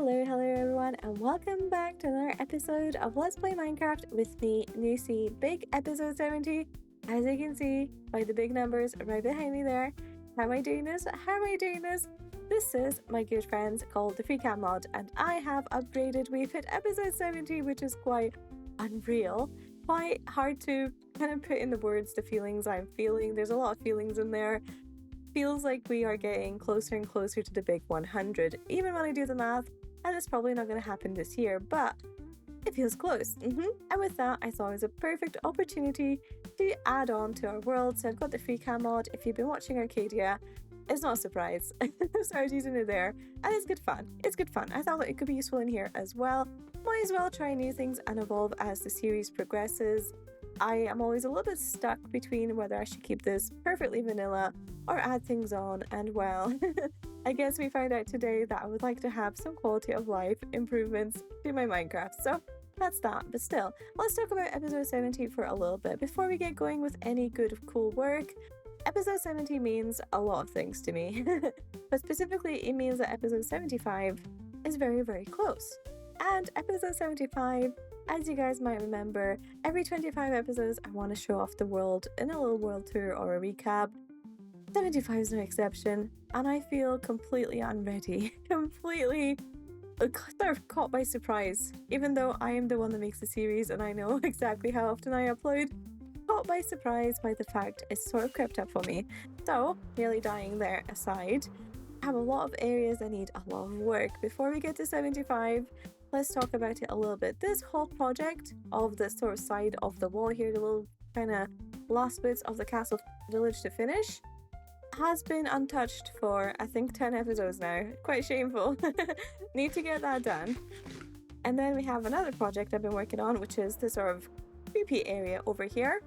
Hello everyone, and welcome back to another episode of Let's Play Minecraft with me, Lucy. Big episode 70, as you can see by the big numbers right behind me there. How am I doing this? This is my good friends called the Free Cam Mod, and I have upgraded. We've hit episode 70, which is quite unreal. Quite hard to kind of put in the words the feelings I'm feeling. There's a lot of feelings in there. Feels like we are getting closer and closer to the big 100, even when I do the math, and it's probably not going to happen this year, but it feels close. And with that, I thought it was a perfect opportunity to add on to our world. So I've got the free cam mod. If you've been watching Arcadia, it's not a surprise. I started using it there, and it's good fun. I thought that it could be useful in here as well. Might as well try new things and evolve as the series progresses. I am always a little bit stuck between whether I should keep this perfectly vanilla or add things on, and well, I guess we found out today that I would like to have some quality of life improvements to my Minecraft, so that's that. But still, let's talk about episode 70 for a little bit before we get going with any good cool work. Episode 70 means a lot of things to me, but specifically it means that episode 75 is very, very close. And episode 75, as you guys might remember, every 25 episodes I want to show off the world in a little world tour or a recap. 75 is no exception, and I feel completely unready, completely sort of caught by surprise, even though I am the one that makes the series and I know exactly how often I upload. Caught by surprise by the fact it's sort of crept up for me. So, nearly dying there aside, I have a lot of areas that need a lot of work. Before we get to 75, let's talk about it a little bit. This whole project of the sort of side of the wall here, the little kind of last bits of the castle village to finish, has been untouched for I think 10 episodes now. Quite shameful. Need to get that done. And then we have another project I've been working on, which is this sort of creepy area over here.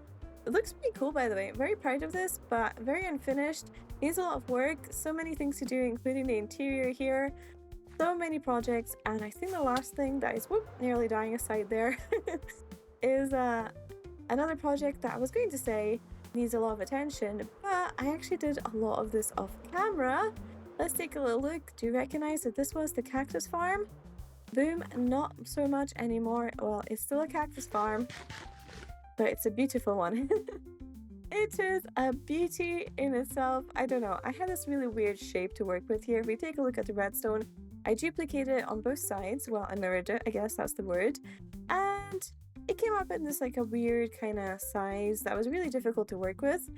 It looks pretty cool, by the way. Very proud of this, but very unfinished. Needs a lot of work. So many things to do, including the interior here. So many projects, and I think the last thing that is nearly dying aside there is another project that I was going to say needs a lot of attention, but I actually did a lot of this off camera. Let's take a little look. Do you recognize that this was the cactus farm? Boom, not so much anymore. Well, it's still a cactus farm, but it's a beautiful one. It is a beauty in itself. I don't know, I had this really weird shape to work with here. If we take a look at the redstone, I duplicated it on both sides. Well, I mirrored it, I guess that's the word. And it came up in this like a weird kind of size that was really difficult to work with.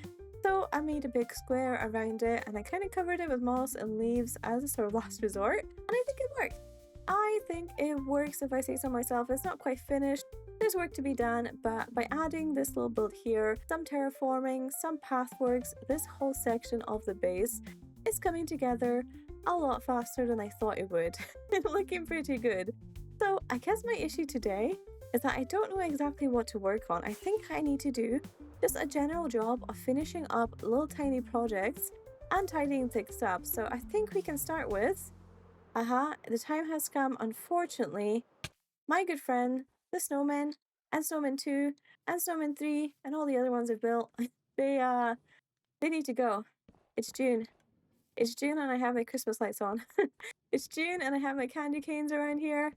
So I made a big square around it and I kind of covered it with moss and leaves as a sort of last resort. And I think it worked. I think it works if I say so myself. It's not quite finished. There's work to be done, but by adding this little build here, some terraforming, some pathworks, this whole section of the base is coming together a lot faster than I thought it would. Looking pretty good. So I guess my issue today is that I don't know exactly what to work on. I think I need to do just a general job of finishing up little tiny projects and tidying things up. So I think we can start with, the time has come, unfortunately. My good friend, the snowman, and snowman 2, and snowman 3, and all the other ones I've built, they need to go. It's June. It's June and I have my Christmas lights on. It's June and I have my candy canes around here.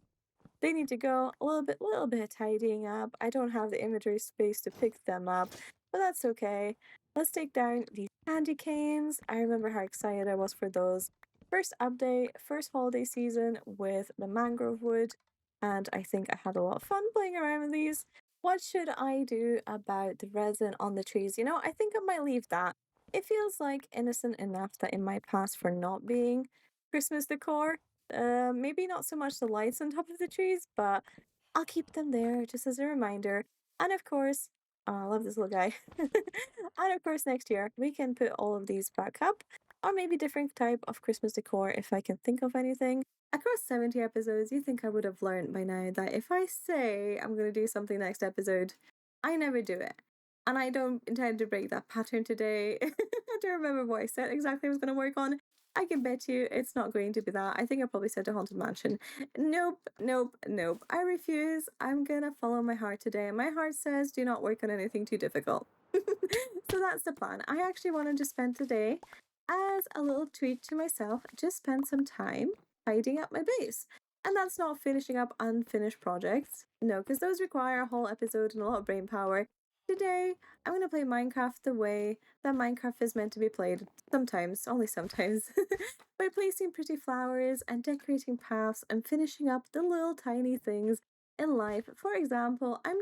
They need to go. A little bit of tidying up. I don't have the inventory space to pick them up, but that's okay. Let's take down these candy canes. I remember how excited I was for those. First update, first holiday season with the mangrove wood, and I think I had a lot of fun playing around with these. What should I do about the resin on the trees? You know, I think I might leave that. It feels like innocent enough that it might pass for not being Christmas decor. Maybe not so much the lights on top of the trees, but I'll keep them there just as a reminder. And of course, I love this little guy. And of course, next year we can put all of these back up, or maybe different type of Christmas decor if I can think of anything. Across 70 episodes, you think I would have learned by now that if I say I'm going to do something next episode, I never do it. And I don't intend to break that pattern today. I don't remember what I said exactly I was going to work on. I can bet you it's not going to be that. I think I probably said a haunted mansion. Nope. I refuse. I'm going to follow my heart today. My heart says do not work on anything too difficult. So that's the plan. I actually wanted to spend today as a little treat to myself, just spend some time tidying up my base. And that's not finishing up unfinished projects. No, because those require a whole episode and a lot of brain power. Today, I'm going to play Minecraft the way that Minecraft is meant to be played. Sometimes, only sometimes. By placing pretty flowers and decorating paths and finishing up the little tiny things in life. For example, I'm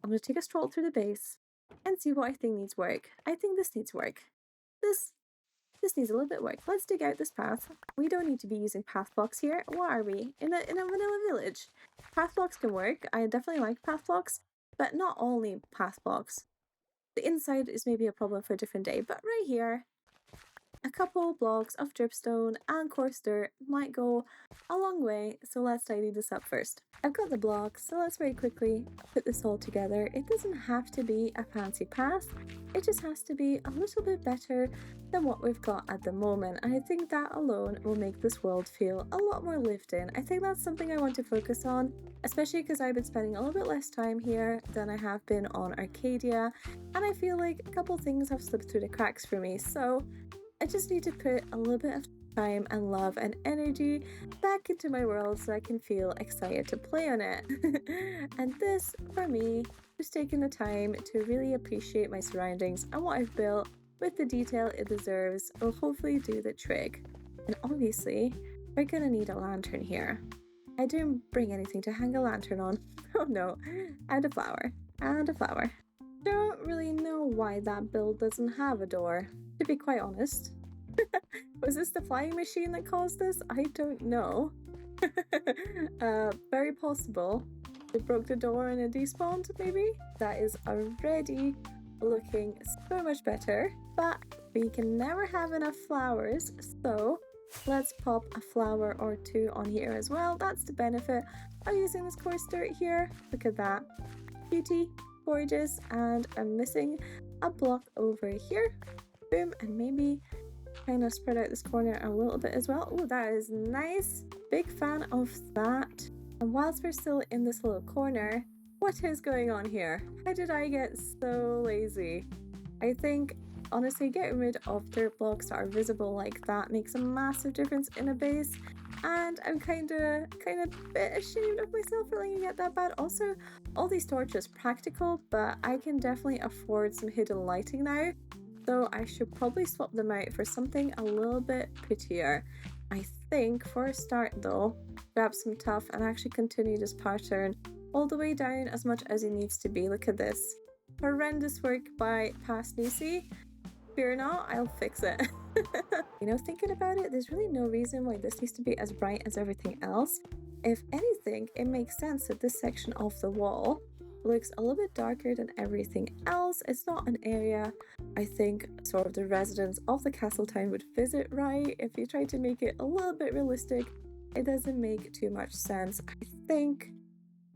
gonna take a stroll through the base and see what I think needs work. I think this needs work. This this needs a little bit of work. Let's dig out this path. We don't need to be using path blocks here. What are we? In a vanilla village. Path blocks can work. I definitely like path blocks, but not only path blocks. The inside is maybe a problem for a different day, but right here, a couple blocks of dripstone and coarse dirt might go a long way, so let's tidy this up first. I've got the blocks, so let's very quickly put this all together. It doesn't have to be a fancy path, it just has to be a little bit better than what we've got at the moment, and I think that alone will make this world feel a lot more lived in. I think that's something I want to focus on, especially because I've been spending a little bit less time here than I have been on Arcadia, and I feel like a couple things have slipped through the cracks for me, so I just need to put a little bit of time and love and energy back into my world so I can feel excited to play on it. And this, for me, just taking the time to really appreciate my surroundings and what I've built with the detail it deserves will hopefully do the trick. And obviously, we're gonna need a lantern here. I didn't bring anything to hang a lantern on. Oh no, and a flower, and a flower. Don't really know why that build doesn't have a door, to be quite honest. Was this the flying machine that caused this? I don't know. Very possible. It broke the door and it despawned, maybe? That is already looking so much better, but we can never have enough flowers, so let's pop a flower or two on here as well. That's the benefit of using this coarse dirt here. Look at that. Beauty. Gorgeous. And I'm missing a block over here. Boom. And maybe kind of spread out this corner a little bit as well. Oh, that is nice. Big fan of that. And whilst we're still in this little corner, what is going on here? How did I get so lazy? I think honestly getting rid of dirt blocks that are visible like that makes a massive difference in a base, and I'm kind of a bit ashamed of myself for letting it get that bad. Also, all these torches practical, but I can definitely afford some hidden lighting now, so I should probably swap them out for something a little bit prettier. I think for a start though, grab some tuff and actually continue this pattern all the way down as much as it needs to be. Look at this. Horrendous work by past Lucy. Fear not, I'll fix it. You know, thinking about it, there's really no reason why this needs to be as bright as everything else. If anything, it makes sense that this section of the wall looks a little bit darker than everything else. It's not an area I think sort of the residents of the castle town would visit, right? If you try to make it a little bit realistic, it doesn't make too much sense. I think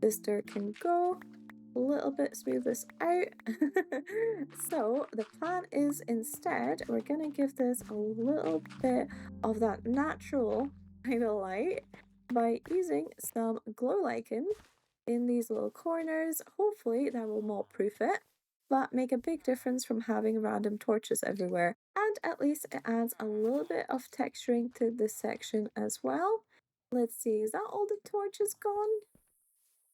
this dirt can go a little bit, smooth this out. So the plan is instead we're gonna give this a little bit of that natural kind of light by using some glow lichen in these little corners. Hopefully that will mold proof it, but make a big difference from having random torches everywhere. And at least it adds a little bit of texturing to this section as well. Let's see, is that all the torches gone?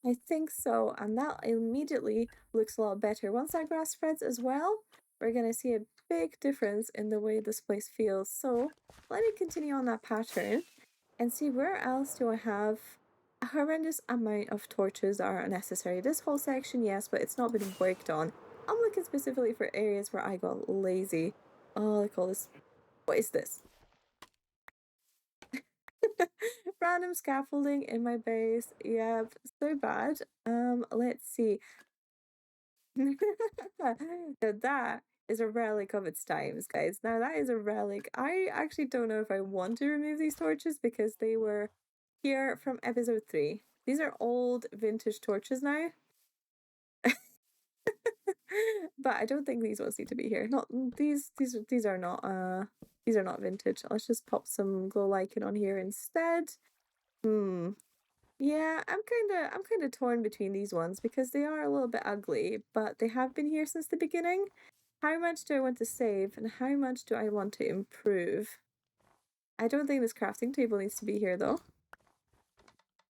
I think so, and that immediately looks a lot better. Once that grass spreads as well, we're going to see a big difference in the way this place feels. So let me continue on that pattern and see where else do I have a horrendous amount of torches that are unnecessary. This whole section, yes, but it's not been worked on. I'm looking specifically for areas where I got lazy. Oh, I call this... What is this? Random scaffolding in my base. Yep, so bad. Let's see. Now that is a relic of its times, guys. Now that is a relic. I actually don't know if I want to remove these torches because they were here from episode 3. These are old vintage torches now. But I don't think these ones need to be here. Not these are not vintage. Let's just pop some glow lichen on here instead. Yeah, I'm kind of torn between these ones because they are a little bit ugly, but they have been here since the beginning. How much do I want to save and how much do I want to improve? I don't think this crafting table needs to be here though.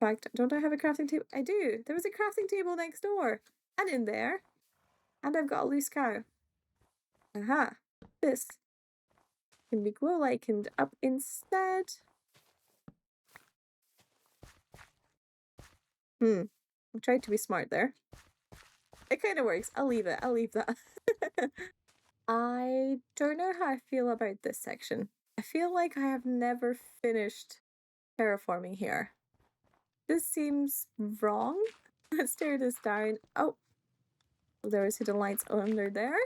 fact, don't I have a crafting table? I do. There was a crafting table next door and in there. And I've got a loose cow. Aha. This can be glow likened up instead. I tried to be smart there. It kind of works. I'll leave it. I'll leave that. I don't know how I feel about this section. I feel like I have never finished terraforming here. This seems wrong. Let's tear this down. Oh, there's hidden lights under there.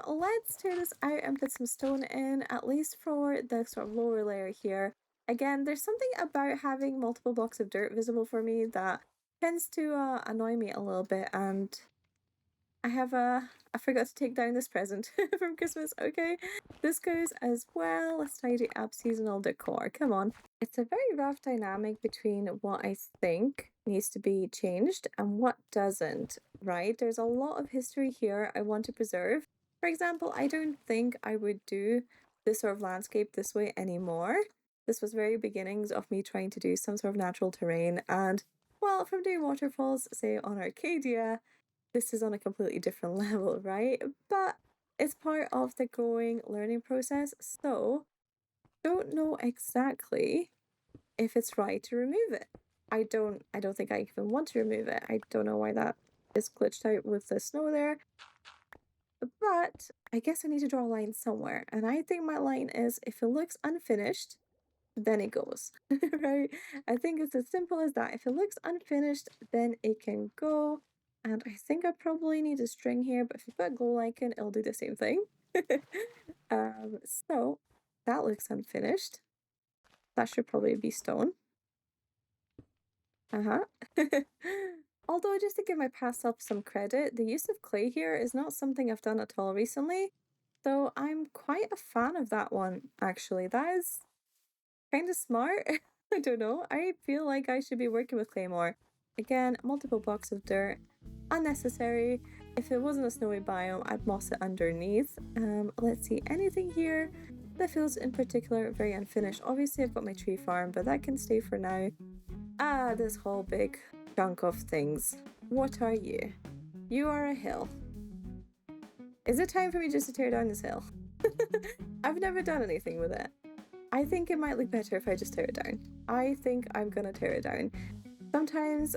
Let's tear this out and put some stone in, at least for the sort of lower layer here. Again, there's something about having multiple blocks of dirt visible for me that tends to annoy me a little bit, and I forgot to take down this present from Christmas. Okay, this goes as well. Let's tidy up seasonal decor. Come on. It's a very rough dynamic between what I think needs to be changed and what doesn't, right? There's a lot of history here I want to preserve. For example, I don't think I would do this sort of landscape this way anymore. This was very beginnings of me trying to do some sort of natural terrain, and well, from doing waterfalls, say on Arcadia, this is on a completely different level, right? But it's part of the growing learning process, so don't know exactly if it's right to remove it. I don't think I even want to remove it. I don't know why that is glitched out with the snow there. But I guess I need to draw a line somewhere. And I think my line is if it looks unfinished, then it goes, right? I think it's as simple as that. If it looks unfinished, then it can go. And I think I probably need a string here, but if you put glow icon, it'll do the same thing. So that looks unfinished. That should probably be stone. Although, just to give my past self some credit, the use of clay here is not something I've done at all recently. So I'm quite a fan of that one, actually. That is kind of smart. I don't know. I feel like I should be working with clay more. Again, multiple blocks of dirt. Unnecessary. If it wasn't a snowy biome, I'd moss it underneath. Let's see, anything here that feels in particular very unfinished. Obviously, I've got my tree farm, but that can stay for now. This whole big chunk of things. What are you? You are a hill. Is it time for me just to tear down this hill? I've never done anything with it. I think it might look better if I just tear it down. I think I'm gonna tear it down. Sometimes,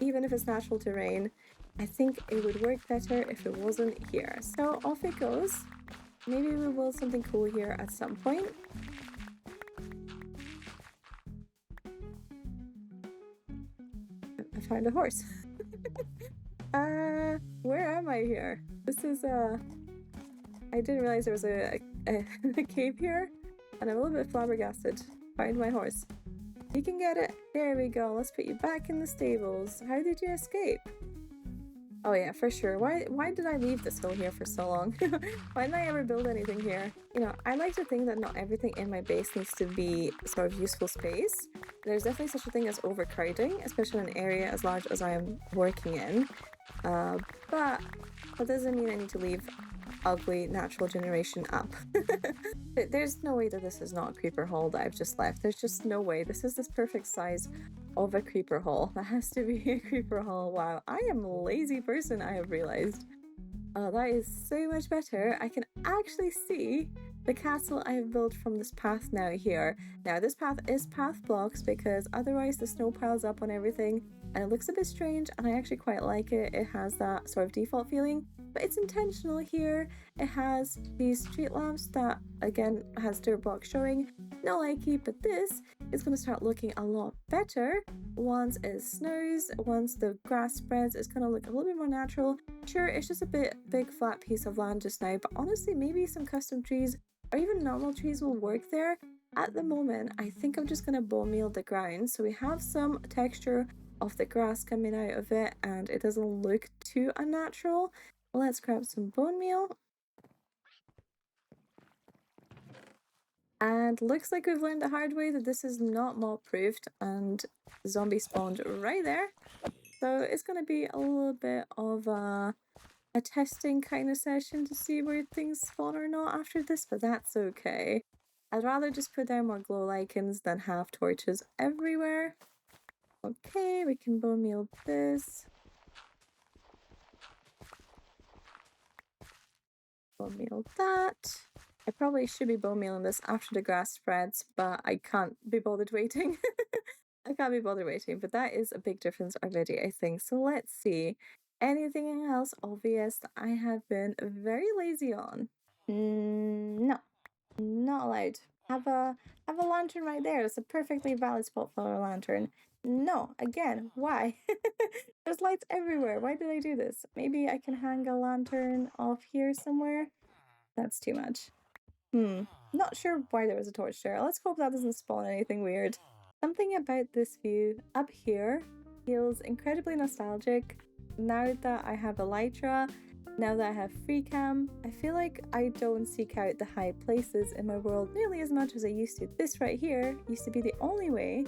even if it's natural terrain, I think it would work better if it wasn't here. So off it goes. Maybe we will build something cool here at some point. I found a horse. Where am I here? This is I didn't realize there was a cave here, and I'm a little bit flabbergasted. Find my horse. You can get it. There we go. Let's put you back in the stables. How did you escape? Oh yeah, for sure. Why did I leave this hill here for so long? Why didn't I ever build anything here? You know, I like to think that not everything in my base needs to be sort of useful space. There's definitely such a thing as overcrowding, especially in an area as large as I am working in. But that doesn't mean I need to leave ugly natural generation up. There's no way that this is not a creeper hole that I've just left. There's just no way. This is this perfect size of a creeper hole. That has to be a creeper hole. Wow, I am a lazy person, I have realized. Oh, that is so much better. I can actually see the castle I have built from this path now here. Now, this path is path blocks because otherwise the snow piles up on everything and it looks a bit strange, and I actually quite like it. It has that sort of default feeling, but it's intentional here. It has these street lamps that, again, has dirt blocks showing. No likey, but this is going to start looking a lot better once it snows, once the grass spreads. It's going to look a little bit more natural. Sure, it's just a big flat piece of land just now, but honestly, maybe some custom trees or even normal trees will work there. At the moment, I think I'm just going to bone meal the ground so we have some texture of the grass coming out of it and it doesn't look too unnatural. Let's grab some bone meal. And looks like we've learned the hard way that this is not mob proofed, and zombie spawned right there. So it's going to be a little bit of a testing kind of session to see where things spawn or not after this, but that's okay. I'd rather just put down more glow icons than have torches everywhere. Okay, we can bone meal this. Bone meal that. I probably should be bone mealing this after the grass spreads, but I can't be bothered waiting. I can't be bothered waiting, but that is a big difference already, I think. So let's see. Anything else obvious that I have been very lazy on? No, not allowed. Have a have a lantern right there. That's a perfectly valid spot for a lantern. No, again, why? There's lights everywhere. Why did I do this? Maybe I can hang a lantern off here somewhere. That's too much. Not sure why there was a torch there. Let's hope that doesn't spawn anything weird. Something about this view up here feels incredibly nostalgic. Now that I have Elytra, now that I have free cam, I feel like I don't seek out the high places in my world nearly as much as I used to. This right here used to be the only way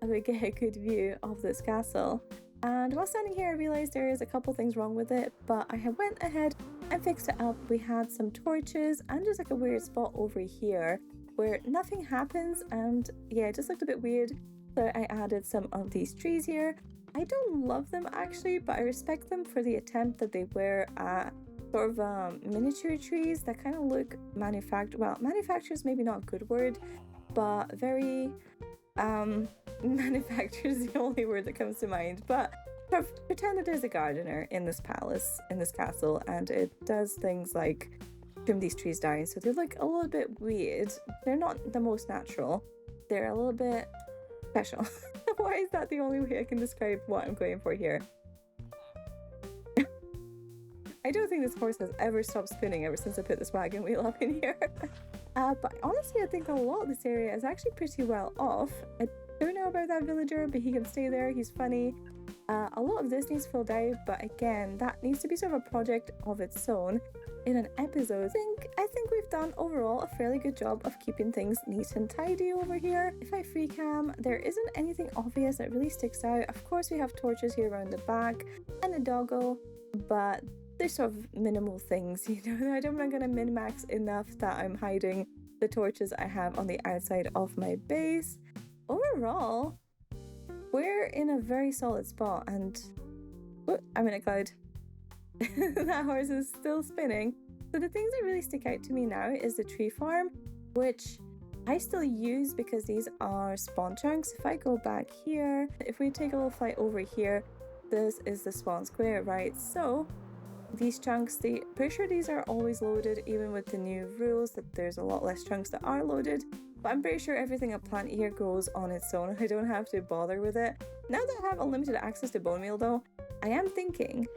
I would get a good view of this castle. And while standing here, I realized there is a couple things wrong with it, but I have went ahead and fixed it up. We had some torches and just like a weird spot over here where nothing happens, and yeah, it just looked a bit weird. So I added some of these trees here. I don't love them actually, but I respect them for the attempt that they were at sort of miniature trees that kind of look manufactured. Well, manufactured is maybe not a good word, but very manufactured is the only word that comes to mind. But pretend that there's a gardener in this palace, in this castle, and it does things like trim these trees down so they look a little bit weird. They're not the most natural. They're a little bit special. Why is that the only way I can describe what I'm going for here? I don't think this horse has ever stopped spinning ever since I put this wagon wheel up in here. But honestly, I think a lot of this area is actually pretty well off. I don't know about that villager, but he can stay there. He's funny. A lot of this needs filled out, but again, that needs to be sort of a project of its own in an episode. I think we've done overall a fairly good job of keeping things neat and tidy over here. If I free cam, there isn't anything obvious that really sticks out. Of course, we have torches here around the back and a doggo, but they're sort of minimal things, you know. I'm not gonna min-max enough that I'm hiding the torches I have on the outside of my base. Overall, we're in a very solid spot, and I'm in a cloud. That horse is still spinning. So the things that really stick out to me now is the tree farm, which I still use because these are spawn chunks. If I go back here, if we take a little flight over here, this is the spawn square, right? So these chunks, pretty sure these are always loaded, even with the new rules that there's a lot less chunks that are loaded. But I'm pretty sure everything I plant here grows on its own. I don't have to bother with it. Now that I have unlimited access to bone meal though, I am thinking,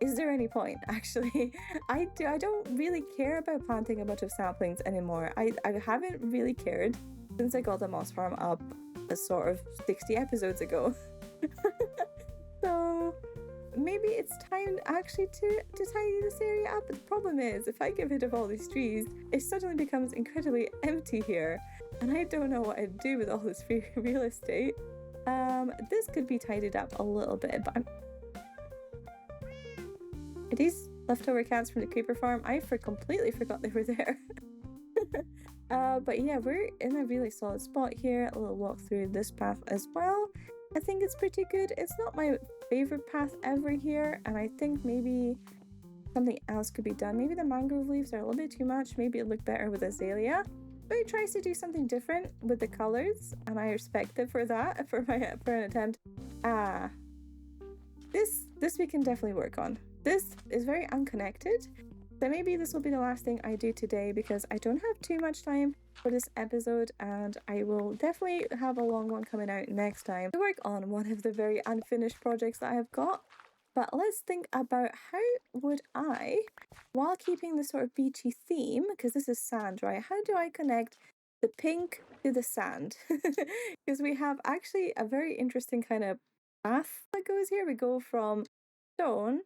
is there any point actually? I don't really care about planting a bunch of saplings anymore. I haven't really cared since I got the moss farm up a sort of 60 episodes ago. So maybe it's time actually to tidy this area up. But the problem is, if I get rid of all these trees, it suddenly becomes incredibly empty here, and I don't know what I'd do with all this free real estate. This could be tidied up a little bit, but are these leftover cats from the creeper farm? I completely forgot they were there. But yeah, we're in a really solid spot here. A little walk through this path as well. I think it's pretty good. It's not my favorite path ever here, and I think maybe something else could be done. Maybe the mangrove leaves are a little bit too much. Maybe it'd look better with azalea. But it tries to do something different with the colors, and I respect it for that, for an attempt. This we can definitely work on. This is very unconnected, so maybe this will be the last thing I do today because I don't have too much time for this episode, and I will definitely have a long one coming out next time to work on one of the very unfinished projects that I have got. But let's think about how would I, while keeping the sort of beachy theme, because this is sand, right? How do I connect the pink to the sand? Because we have actually a very interesting kind of path that goes here. We go from stone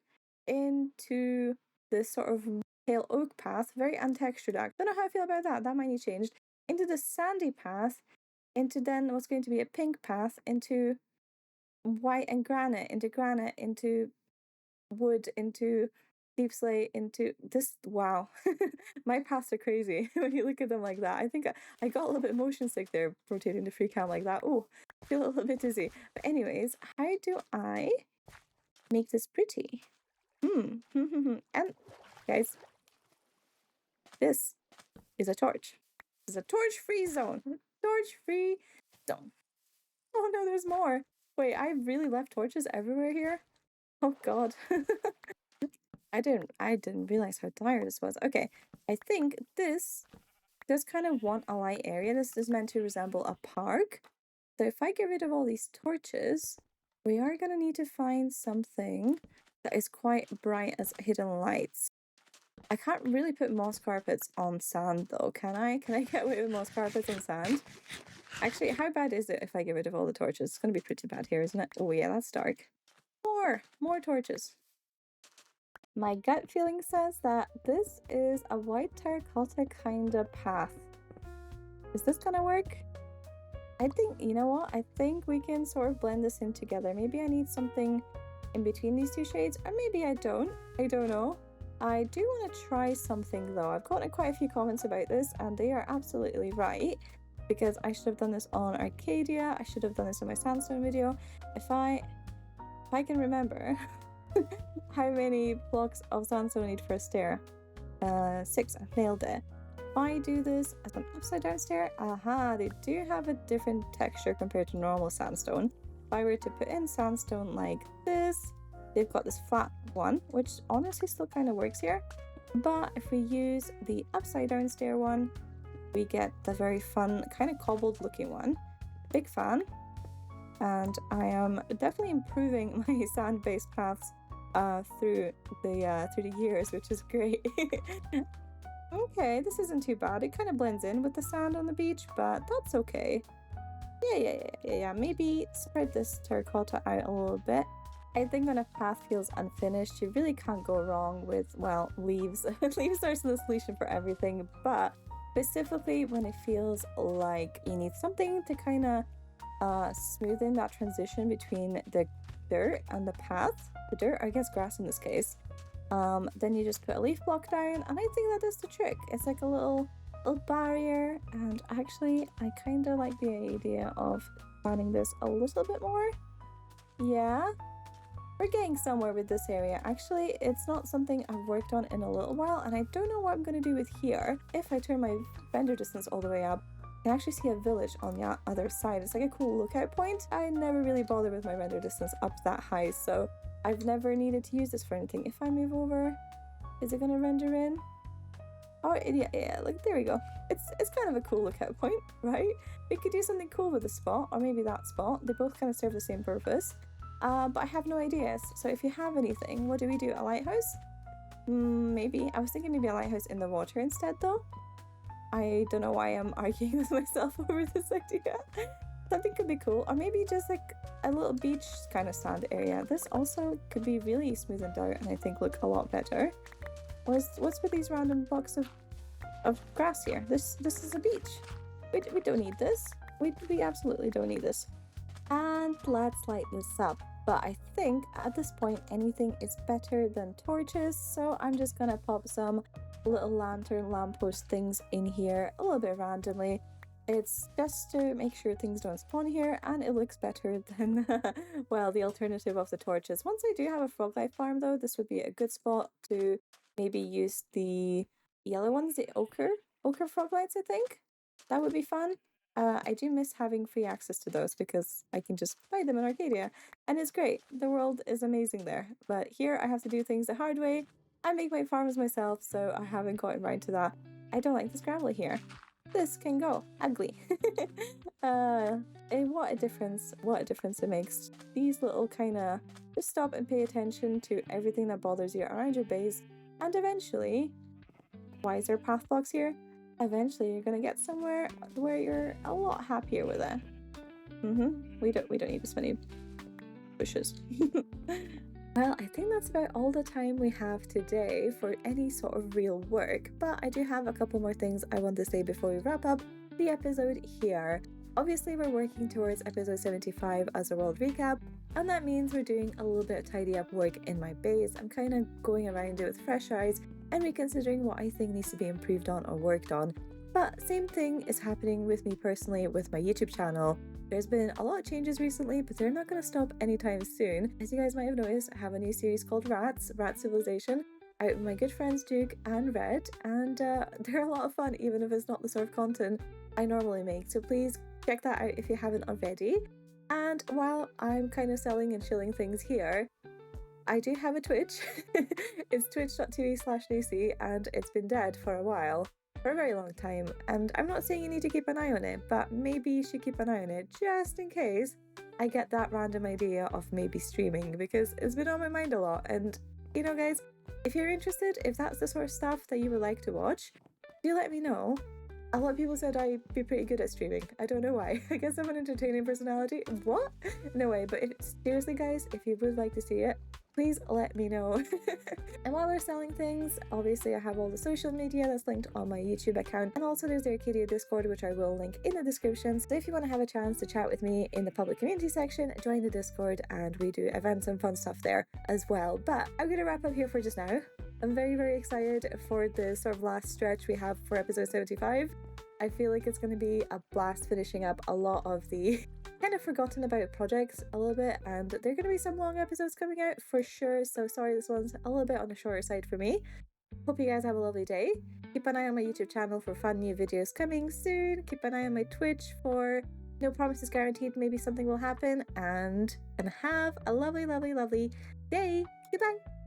into this sort of pale oak path, very untextured. I don't know how I feel about that. That might need changed. Into the sandy path, into then what's going to be a pink path, into white and granite, into wood, into deep slate into this. Wow. My paths are crazy when you look at them like that. I think I got a little bit motion sick there, rotating the free cam like that. Oh, feel a little bit dizzy. But anyways, how do I make this pretty? And guys, this is a torch. This is a torch-free zone. Torch-free zone. Oh no, there's more. Wait, I really left torches everywhere here? Oh god. I didn't realize how dire this was. Okay, I think this does kind of want a light area. This is meant to resemble a park. So if I get rid of all these torches, we are gonna need to find something that is quite bright as hidden lights. I can't really put moss carpets on sand though, can I? Can I get away with moss carpets on sand? Actually, how bad is it if I get rid of all the torches? It's gonna be pretty bad here, isn't it? Oh yeah, that's dark. More torches. My gut feeling says that this is a white terracotta kind of path. Is this gonna work? I think, you know what? I think we can sort of blend this in together. Maybe I need something in between these two shades, or maybe I don't. I don't know. I do want to try something though. I've gotten quite a few comments about this and they are absolutely right, because I should have done this on Arcadia. I should have done this in my sandstone video. If I can remember how many blocks of sandstone I need for a stair. 6, I've nailed it. If I do this as an upside down stair, they do have a different texture compared to normal sandstone. If I were to put in sandstone like this, they've got this flat one, which honestly still kind of works here. But if we use the upside down stair one, we get the very fun, kind of cobbled looking one. Big fan. And I am definitely improving my sand-based paths through the years, which is great. Okay, this isn't too bad. It kind of blends in with the sand on the beach, but that's okay. Yeah. Maybe spread this terracotta out a little bit. I think when a path feels unfinished, you really can't go wrong with, well, leaves. Leaves are the solution for everything, but specifically when it feels like you need something to kind of smooth in that transition between the dirt and the path. The dirt, I guess grass in this case. Then you just put a leaf block down, and I think that does the trick. It's like a little barrier, and actually I kind of like the idea of planning this a little bit more. Yeah, we're getting somewhere with this area. Actually, it's not something I've worked on in a little while, and I don't know what I'm going to do with here. If I turn my render distance all the way up, I can actually see a village on the other side. It's like a cool lookout point. I never really bother with my render distance up that high, so I've never needed to use this for anything. If I move over, is it going to render in? Oh, yeah, like there we go. It's kind of a cool lookout point, right? We could do something cool with the spot, or maybe that spot. They both kind of serve the same purpose. But I have no ideas. So if you have anything, what do we do? A lighthouse? Maybe. I was thinking maybe a lighthouse in the water instead, though. I don't know why I'm arguing with myself over this idea. Something could be cool. Or maybe just like a little beach kind of sand area. This also could be really smoothened out and I think look a lot better. What's with these random blocks of grass here? This is a beach. We don't need this. We absolutely don't need this. And let's light this up. But I think at this point anything is better than torches, so I'm just gonna pop some little lantern lamppost things in here a little bit randomly. It's just to make sure things don't spawn here, and it looks better than well, the alternative of the torches. Once I do have a frog life farm though, this would be a good spot to maybe use the yellow ones, the ochre frog lights. I think that would be fun. I do miss having free access to those because I can just buy them in Arcadia and it's great. The world is amazing there. But here I have to do things the hard way. I make my farms myself, so I haven't gotten right to that. I don't like this gravel here. This can go. Ugly. And what a difference it makes. These little kind of just stop and pay attention to everything that bothers you around your base, and eventually, why is there path blocks here? Eventually you're gonna get somewhere where you're a lot happier with it. We don't need as many bushes. Well, I think that's about all the time we have today for any sort of real work, but I do have a couple more things I want to say before we wrap up the episode here. Obviously, we're working towards episode 75 as a world recap, and that means we're doing a little bit of tidy up work in my base. I'm kind of going around it with fresh eyes and reconsidering what I think needs to be improved on or worked on. But same thing is happening with me personally with my YouTube channel. There's been a lot of changes recently, but they're not going to stop anytime soon. As you guys might have noticed, I have a new series called Rat Civilization, out with my good friends Duke and Red, and they're a lot of fun, even if it's not the sort of content I normally make. So please check that out if you haven't already. And while I'm kind of selling and chilling things here, I do have a Twitch. It's twitch.tv/Lucy, and it's been dead for a while, for a very long time. And I'm not saying you need to keep an eye on it, but maybe you should keep an eye on it just in case I get that random idea of maybe streaming, because it's been on my mind a lot. And you know, guys, if you're interested, if that's the sort of stuff that you would like to watch, do let me know. A lot of people said I'd be pretty good at streaming. I don't know why. I guess I'm an entertaining personality. What? No way. But seriously, guys, if you would like to see it, please let me know. And while we're selling things, obviously I have all the social media that's linked on my YouTube account, and also there's the Arcadia Discord, which I will link in the description. So if you want to have a chance to chat with me in the public community section, join the Discord, and we do events and fun stuff there as well. But I'm going to wrap up here for just now. I'm very, very excited for the sort of last stretch we have for episode 75. I feel like it's going to be a blast finishing up a lot of the kind of forgotten about projects a little bit, and there are going to be some long episodes coming out for sure, so sorry this one's a little bit on the shorter side for me. Hope you guys have a lovely day. Keep an eye on my YouTube channel for fun new videos coming soon. Keep an eye on my Twitch for no promises guaranteed, maybe something will happen, and have a lovely, lovely, lovely day. Goodbye!